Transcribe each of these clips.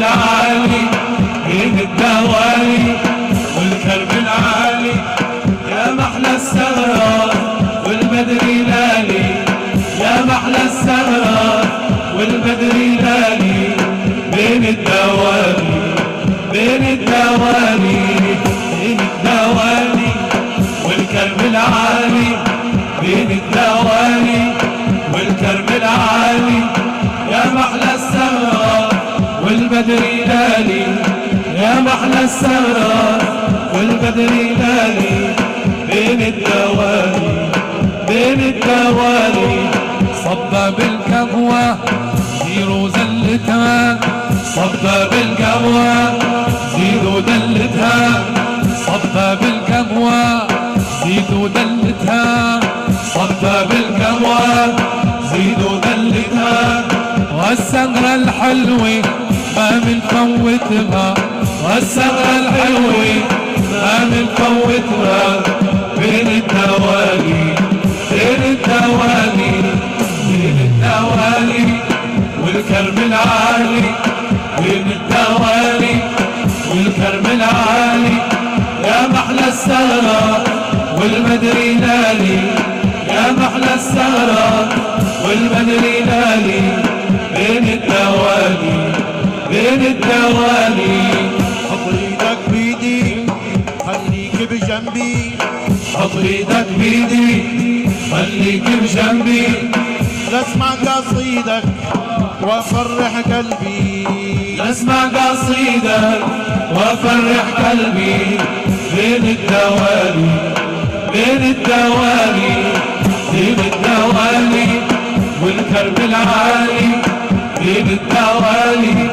العالي بين الدوالي والكرب العالي يا محلى السهرة والبدر لالي يا محلى السهرة والبدر لالي بين الدوالي بين الدوالي بين الدوالي والكرب العالي بين الدوالي والكرب العالي يا محلى السهرة والبدر لالي يا محلى السهرة والبدر لالي بين الدوالي بين الدوالي صب بالقهوة زيرو زلتها صب بالقهوة زيدوا دلتها صب بالقهوة زيدوا دلتها صب بالقهوة زيدوا دلتها والسهرة الحلوة ما منفوتها والسهرة الحلوة ما منفوتها بين الدوالي بين الدوالي بين الدوالي والكرب العالي بين الدوالي والكرب العالي يا محلى السهرة والبدر لالي يا محلى السهرة والبدر لالي بين الدوالي بين الدوالي حط ايدك بيدي خليك بجنبي حط ايدك بيدي خليك بجنبي لاسمع قصيدك وافرح قلبي لاسمع قصيدك وافرح قلبي بين الدوالي بين الدوالي بين الدوالي والكرب العالي بين الدوالي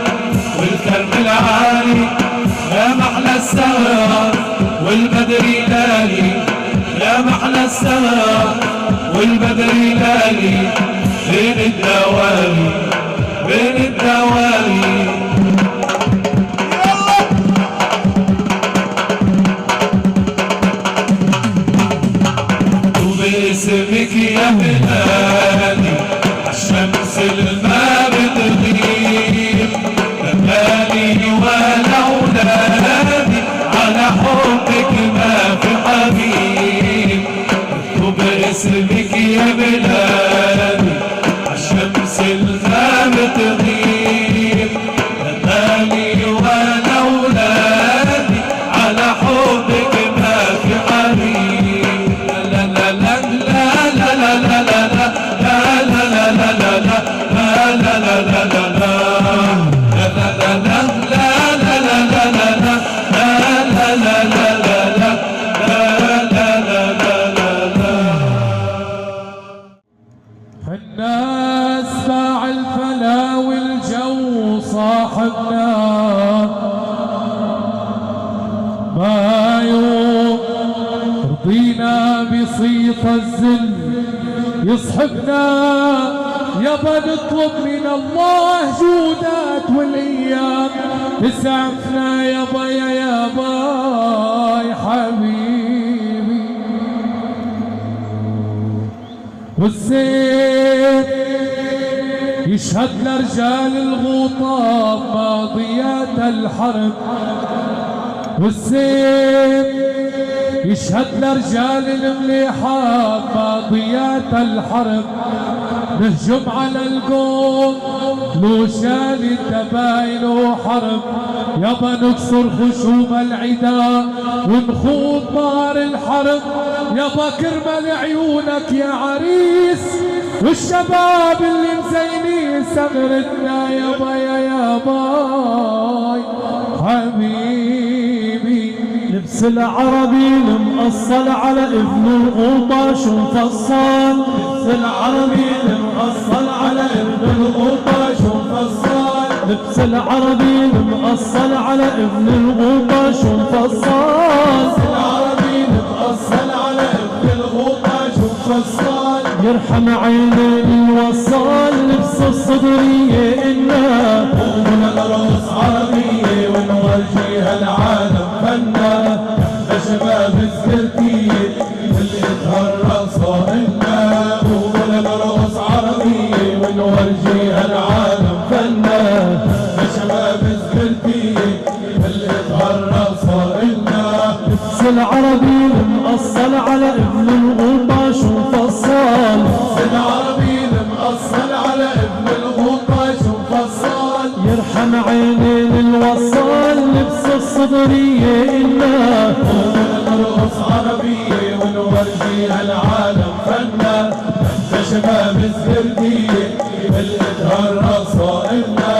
والكرب العالي يا محلى السهرة والبدر لالي يا محلى السهرة والبدر لالي بين الدوالي بين الدوالي وباسمك يا بلادي الشمس الما بتغيب مالي ولا اولادي على حبك ما في حبيب وباسمك يا بلادي الشمس الما بتغيب مالي ولا اولادي على حبك ما في حبيب لا لا لا لا لا لا لا لا لا لا لا لا لا لا الناس باع الفلا والجو صاحبنا ما يوم رضينا بصيت الذل يصحبنا يابا نطلب من الله جودات والايام تسعفنا يابا يا يابا يا حبيبي والسيف يشهد لرجال الغطاء ماضيات الحرب والسيف يشهد لرجال المليحة ماضيات الحرب نهجم على القوم لو شال الدباين وحرب يابا نكسر خشوم العدا ونخوض نار الحرب يابا كرمال عيونك يا عريس والشباب اللي مزينين ثغرتنا يابا يا يابا حبيبي لبس العربي المقصل على ابن القوطاش ومفصل لبس العربي المقصل على ابن القوطاش ومفصل لبس العربي المقصل على ابن القوطاش ومفصل لبس العربي المقصل على ابن القوطاش ومفصل يرحم عيني الوصال لبس الصدرية إنا ونرقص عربية ونورجيها العالم فنا لشباب الزرتية اللي تهرقصها إنا ونرقص عربية ونورجيها العالم فنا لشباب الزرتية العربي المأصل على ابن الغطاش وفصال. العربي المأصل على ابن الغطاش وفصال. يرحم عينين الوصال لبس الصدرية إنا نرقص عربية ونورجيها العالم فنا. انت شباب الزردية بالإدهار رصائلنا.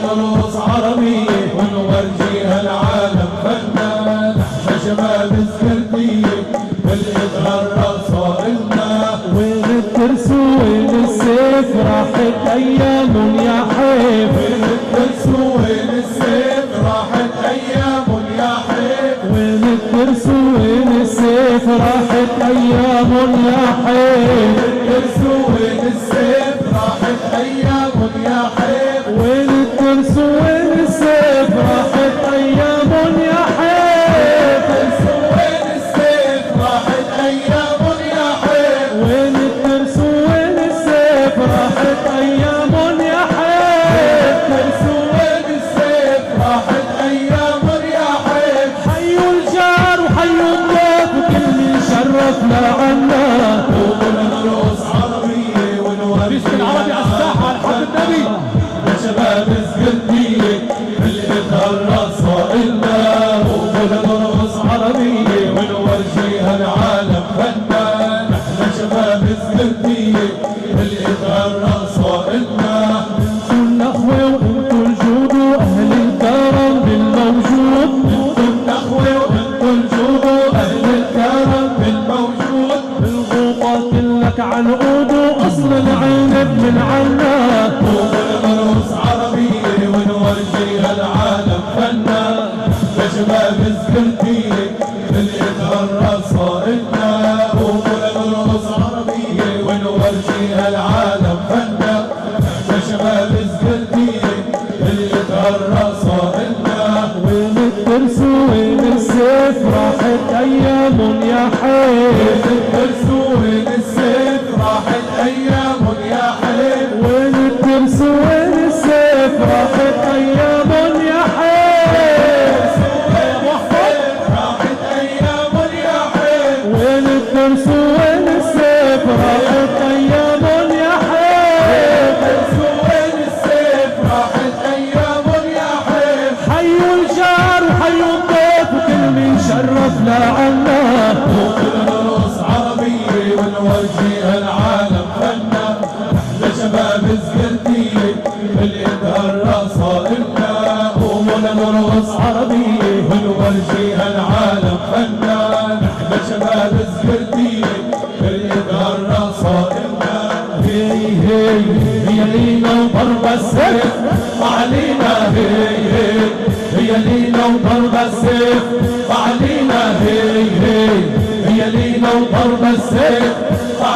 نرقص عربية ونورجيها العالم فنا. انت شباب الزردية بالإدهار رصائلنا. وين الترس وين السيف راحت أيام يا حيف. وين الترس وين السيف راحت أيام يا حيف. وين الترس وين السيف راحت أيام يا حيف. الترس وين السيف راحت أيام يا حيف. وين الترس وين السيف راحت أيام يا حيف. الترس وين السيف راحت أيام يا حيف. وين الترس وين السيف راحت أيام يا حيف. الترس وين السيف راحت أيام يا حيف. حيوا الجار وحيوا الضيف وكل من شرفنا عنا. وقلنا نرقص عربية ونورجيها العربي على الساحة على حد النبي. يا شباب اسكندرية بالإدهار رصائلنا. وقلنا نرقص عربية ونورجيها العالم فنا. نحن شباب اسكندرية بالإدهار رصائلنا. انتو النخوة وانتو الجود واهل الكرم بالموجود. انتو النخوة وانتو الجود واهل الكرم بالموجود. بالغوطة كلك عنقود واصل العنب من عنا. نرقص عربية ونورجيها العالم فنا. يا شباب اسكندرية بالإدهار رصائلنا. نرقص عربية ونورجيها العالم فنا. يا شباب اسكندرية بالإدهار رصائلنا. وين الترس وين السيف راحت ايام يا حيف. وين الترس وين السيف راحت أيام يا حيف. وين الترس وين السيف راحت ايام يا حيف. راحت أيام يا حيف. وين الترس وين السيف راحت ايام يا حيف. الترس وين السيف راحت أيام يا حيف. حيوا الجار وحيوا الضيف وكل من شرفنا عنا. نرقص عربية ونورجيها العالم فنا. نحن شباب اسكندرية بالإدهار رصائلنا. قوموا نرقص عربية ونورجيها العالم فنا. نحن شباب اسكندرية بالإدهار رصائلنا. هي هي هي لينا وضرب السيف علينا هي هي لينا وضرب السيف علينا هي لينا وضرب السيف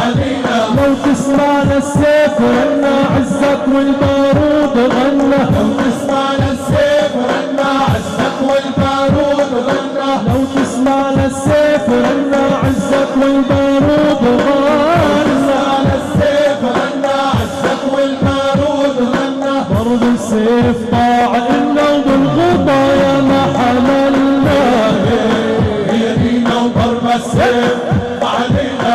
علينا. لو تسمعنا السيف رنا عزك والبارود غنى. لو تسمعنا السيف رنا عزك والبارود غنى. لو تسمعنا السيف رنا عزك والبارود غنى. تسمعنا السيف رنا عزك والبارود غنى. ضرب السيف طاع إلنا وبالغطا يا ما حملنا. هي لينا وضرب السيف علينا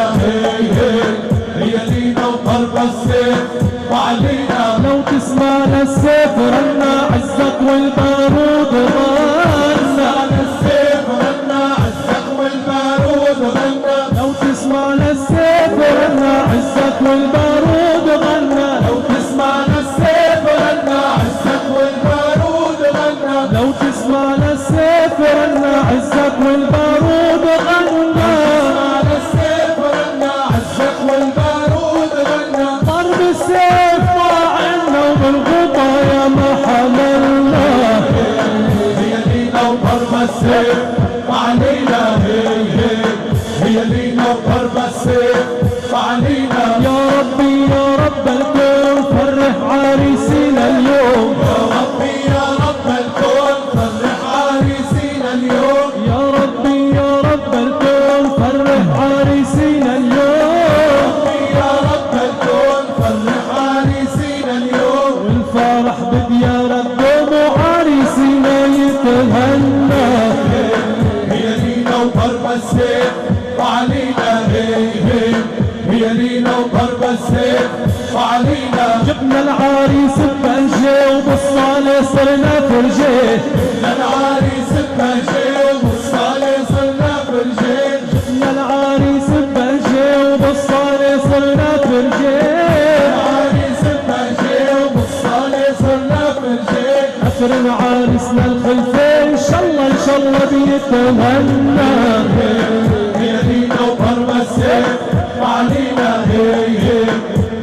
هي لينا وضرب السيف علينا. لو تسمعنا السيف رنا عزك والبارود غنى. تسمعنا السيف رنا عزك والبارود غنى. لو تسمعنا السيف رنا عزك والبارود غنى. لو تسمعنا السيف رنا عزك والبارود غنى. لو تسمعنا السيف رنا عزك والبارود غنى. تسمعنا السيف رنا عزك والبارود غنى. ضرب السيف طاع عنا وبالغطا يا ما حملنا. هي لينا وضرب السيف علينا هي لينا وضرب السيف علينا. يا ربي شفنا العريس ببنجة وبالصالة صرنا فرجة. شفنا العريس ببنجة وبالصالة صرنا فرجة. شفنا العريس ببنجة وبالصالة صرنا فرجة. العريس ببنجة وبالصالة صرنا فرجة. أكرم عريسنا الخلفة إن شاء الله بيتمنى. هي لينا وضرب السيف علينا،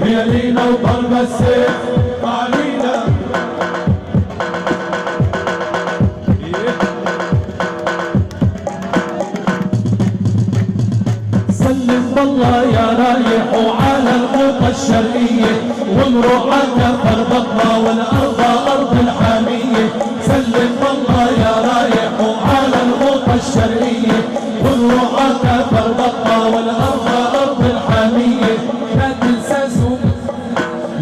هي لينا وضرب السيف علينا. سلم بالله يا رايح وعلى الغوطة الشرقية ومروحك فربطنا والأرض أرض الحامية. سلم بالله يا رايح وعلى الغوطة الشرقية ومروحك فربطنا والأرض أرض الحامية.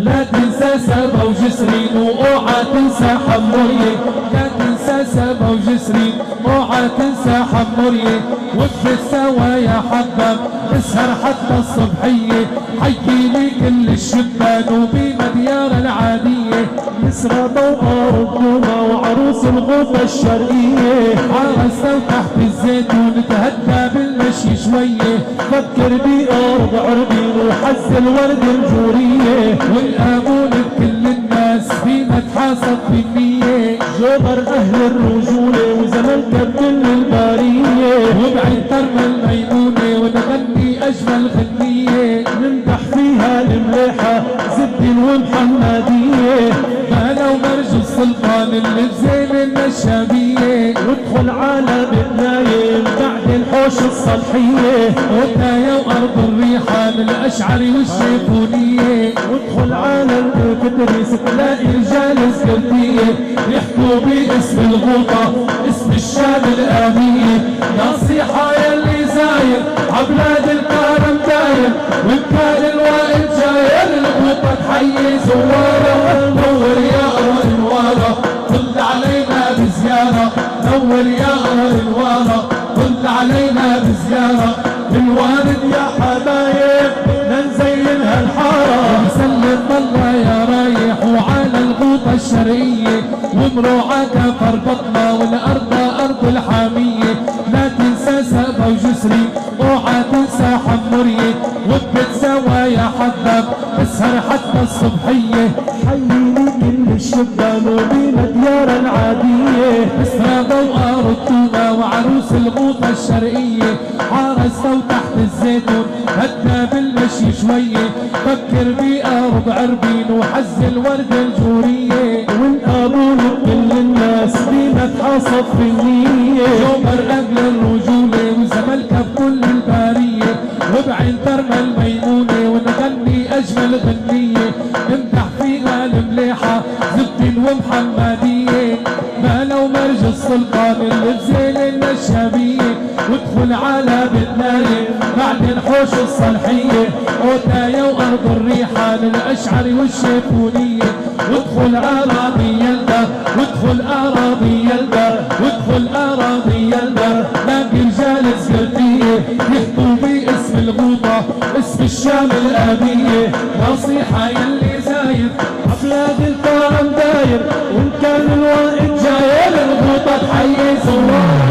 لا تنسى سبا وجسرين واوعى تنسى حمورية. لا تنسى سبا وجسرين واوعى تنسى حمورية. وقفت سوا يا حباب نسهر حتى الصبحية. حيي لي كل الشبان وبينا ديار العادية. نسرى ضوء ربنا وعروس الغوطة الشرقية. عرسنا وتحت الزيتون تهدى بالمشي شوية. فكر بأرض عربين وحز الورد الجورية. والآمون بكل الناس فينا تحاسب بالنية. جبر أهل الرجولة وزملك بكل البارية. وبعين ترمى الميمونة ونغني أجمل غنية. نمدح فيها المليحة زبدين ومحمدية. أنا ومرج السلطان اللي بزين النشابية. وادخل على بنايم بعد الحوش الصالحية. ودايا وأرض الريحان الأشعري والشيفونية. وادخل على الكتريس تلاقي رجال سكرتية يحكوا باسم الغوطة اسم الشام الآمية. نصيحة يلي زاير عبلاد الكرم داير وإن كان الوائد جاير الغوطة تحيي زوارة. نور يا قمر الوارة طل علينا بزيارة. نور يا قمر الوارة طل علينا بزيارة. الوارد يا حبايب نزينها الحارة. سلم الله يا رايح وعلى الغوطة الشرقية ومروعك فربطنا والأرض أرض الحامية. لا تنسى سبا وجسري اوعى تنسى حمورية. وبت سوا يا حباب اسهر حتى الصبحية. حييني كل الشبان وبينا ديار العادية. اسرى ضوء رطوبة وعروس الغوطة الشرقية. عرسنا وتحت الزيتون هدى بالمشي شوية. فكر بأرض عربين وحز الورد الجورية. والقابون كل الناس بينا تحاصف في النية. جمر قبل الرجولة وزملك بكل البارية. وبعين ترمى الميمونة ونغني أجمل غنية. نمدح فيها المليحة زبدين ومحمدية. ما لو مرج السلطان اللي بزين النشابية. وادخل على بنايم بعد الحوش الصالحية. ودايا وأرض الريحان الأشعري والشيفونية. وادخل أراضي يلدا وادخل أراضي يلدا وادخل أراضي يلدا. لاقي رجال سكرتية يحكوا باسم الغوطة اسم الشام الآبية. نصيحة يلي زايد عبلاد الكرم داير وإن كان الوائد جاير الغوطة تحيي زوارة.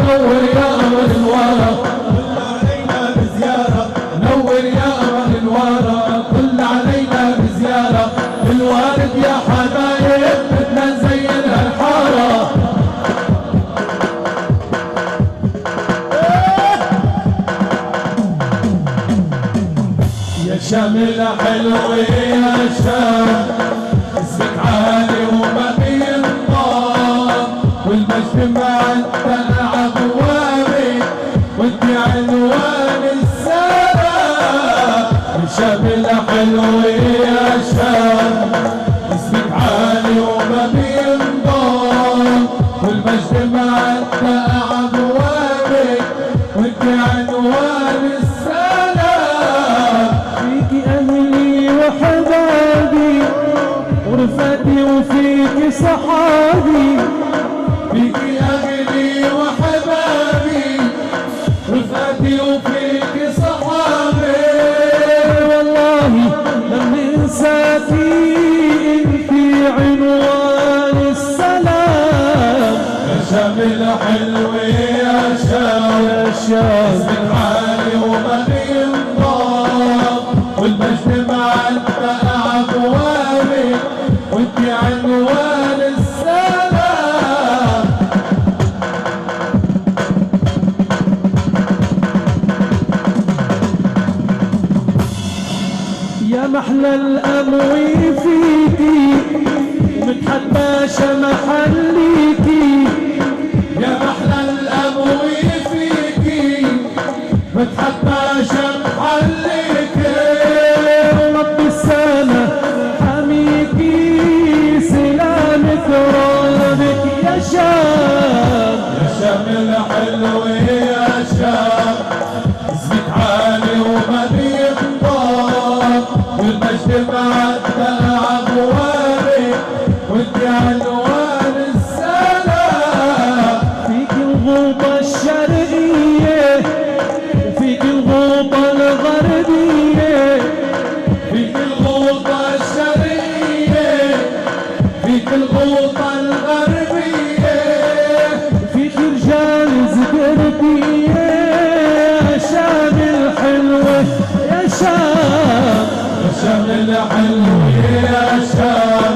نور يا قمر الوارة طل علينا بزيارة. نور يا قمر الوارة طل علينا بزيارة. الوارد يا حبايب بدنا نزينها الحارة. يا شامل حلوة يا شام اسمك عالي وما بينطق. والمجد معدل عبوابي وانت عنوان السلام. يا شامل حلوة يا شام اسمك عالي وما بينطق. والمجد معدل عبوابي وانت عنوان السلام. فيكي أهلي وحبابي ورفقتي وفيكي صحابي. فيكي أهلي وحبابي رفقتي وفيكي صحابي. والله لم ننساكي الحلو يا شام يا شام اسمك عالي وما بينضاف والمجد معدى أعوامك وانت عنوان السلام. يا محلى الأموي فيكي متحباشة محليكي يا محلى الأموي فيكي متحباشة محليكي ورب السما حميكي سلامة ربك يا شام. يا شام الحلو يا شام اسمك عالي وما بينضاف والمجد معدى أبوابك وانت عنوان السلام. فيك الغوطة الشرقية وفيك الغوطة الغربية فيك الغوطة الشرقية فيك الغوطة الغربية فيك رجال زقربية يا شام الحلوة يا شام. يا شام الحلو يا شام